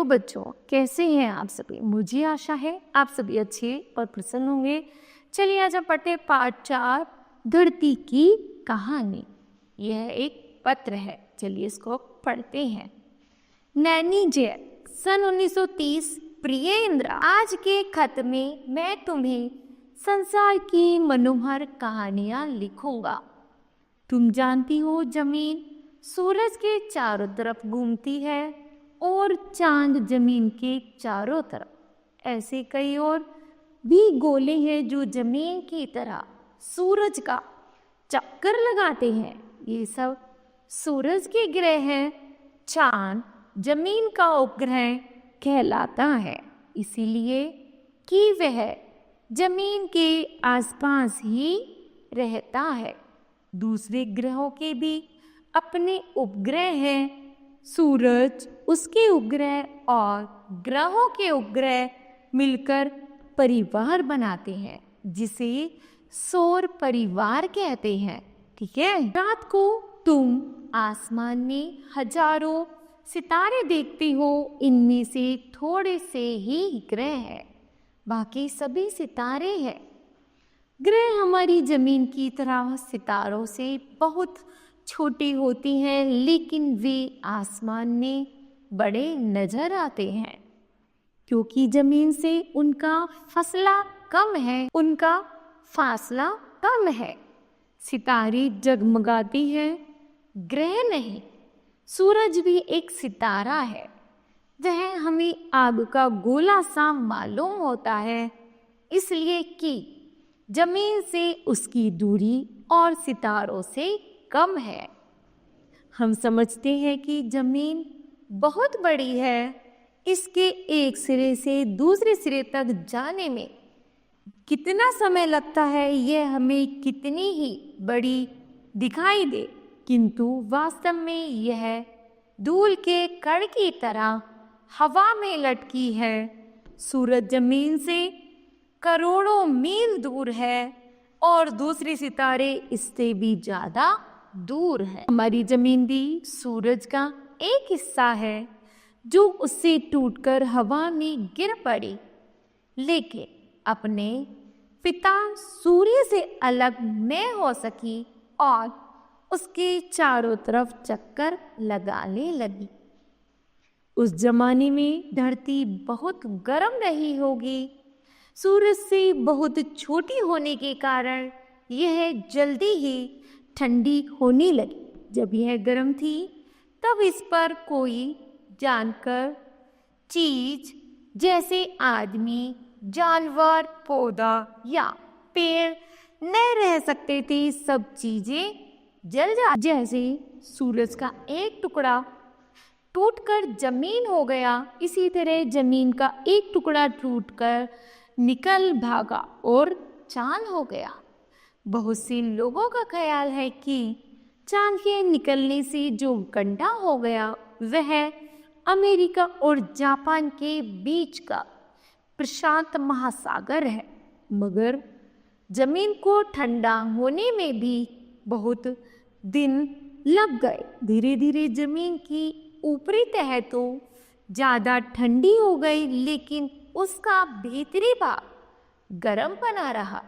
बच्चों, कैसे हैं आप सभी? मुझे आशा है आप सभी अच्छे और प्रसन्न होंगे। चलिए आज हम पढ़ते हैं पाठ 4, धरती की कहानी। यह एक पत्र है, चलिए इसको पढ़ते हैं। नैनी जय, सन 1930। प्रिय इंद्रा, आज के खत में मैं तुम्हें संसार की मनोहर कहानियां लिखूंगा। तुम जानती हो, जमीन सूरज के चारों तरफ घूमती है और चांद जमीन के चारों तरफ। ऐसे कई और भी गोले हैं जो जमीन की तरह सूरज का चक्कर लगाते हैं। ये सब सूरज के ग्रह हैं। चांद जमीन का उपग्रह कहलाता है, इसीलिए कि वह जमीन के आसपास ही रहता है। दूसरे ग्रहों के भी अपने उपग्रह हैं। सूरज, उसके उपग्रह और ग्रहों के उपग्रह मिलकर परिवार बनाते हैं, जिसे सौर परिवार कहते हैं। ठीक है। रात को तुम आसमान में हजारों सितारे देखती हो। इनमें से थोड़े से ही ग्रह हैं, बाकी सभी सितारे हैं। ग्रह हमारी जमीन की तरह सितारों से बहुत छोटी होती हैं, लेकिन वे आसमान में बड़े नजर आते हैं, क्योंकि जमीन से उनका फासला कम है। सितारे जगमगाती हैं, ग्रह नहीं। सूरज भी एक सितारा है। वह हमें आग का गोला सा मालूम होता है, इसलिए कि जमीन से उसकी दूरी और सितारों से कम है। हम समझते हैं कि जमीन बहुत बड़ी है। इसके एक सिरे से दूसरे सिरे तक जाने में कितना समय लगता है, यह हमें कितनी ही बड़ी दिखाई दे, किंतु वास्तव में यह धूल के कण की तरह हवा में लटकी है। सूरज जमीन से करोड़ों मील दूर है और दूसरे सितारे इससे भी ज्यादा दूर है। हमारी जमीन भी सूरज का एक हिस्सा है जो उससे टूटकर हवा में गिर पड़ी, लेकिन अपने पिता सूर्य से अलग न हो सकी और उसके चारों तरफ चक्कर लगाने लगी। उस जमाने में धरती बहुत गर्म रही होगी। सूरज से बहुत छोटी होने के कारण यह जल्दी ही ठंडी होने लगी। जब यह गर्म थी, तब इस पर कोई जानकर चीज जैसे आदमी, जानवर, पौधा या पेड़ न रह सकते थे। सब चीजें जल जा। जैसे सूरज का एक टुकड़ा टूटकर जमीन हो गया, इसी तरह जमीन का एक टुकड़ा टूटकर निकल भागा और चांद हो गया। बहुत से लोगों का ख्याल है कि चांद के निकलने से जो गड्ढा हो गया वह अमेरिका और जापान के बीच का प्रशांत महासागर है। मगर जमीन को ठंडा होने में भी बहुत दिन लग गए। धीरे धीरे जमीन की ऊपरी तह तो ज्यादा ठंडी हो गई, लेकिन उसका भीतरी भाग गर्म बना रहा।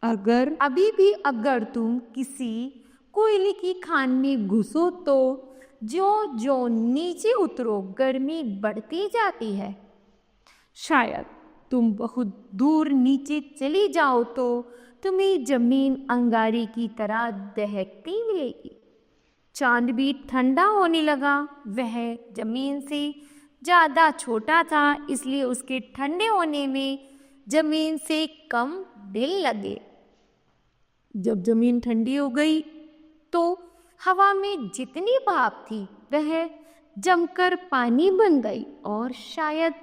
अगर तुम किसी कोयले की खान में घुसो तो जो नीचे उतरो, गर्मी बढ़ती जाती है। शायद तुम बहुत दूर नीचे चली जाओ तो तुम्हें जमीन अंगारे की तरह दहकती मिलेगी। चांद भी ठंडा होने लगा। वह जमीन से ज्यादा छोटा था, इसलिए उसके ठंडे होने में जमीन से कम दिन लगे। जब जमीन ठंडी हो गई तो हवा में जितनी भाप थी वह जमकर पानी बन गई और शायद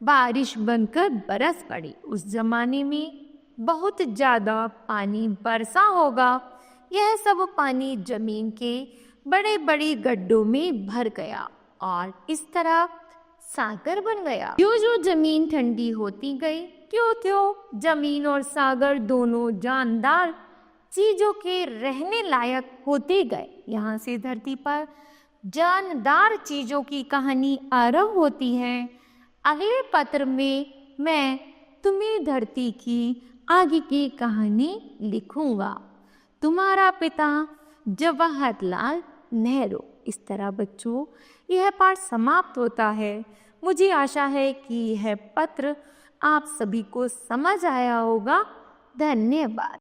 बारिश बनकर बरस पड़ी। उस जमाने में बहुत ज्यादा पानी बरसा होगा। यह सब पानी जमीन के बड़े बड़े गड्ढों में भर गया और इस तरह सागर बन गया। जो जमीन ठंडी होती गई, त्यों जमीन और सागर दोनों जानदार चीजों के रहने लायक होते गए। यहाँ से धरती पर जानदार चीजों की कहानी आरंभ होती है। अगले पत्र में मैं तुम्हें धरती की आगे की कहानी लिखूंगा। तुम्हारा पिता जवाहरलाल नेहरू। इस तरह बच्चों यह पाठ समाप्त होता है। मुझे आशा है कि यह पत्र आप सभी को समझ आया होगा। धन्यवाद।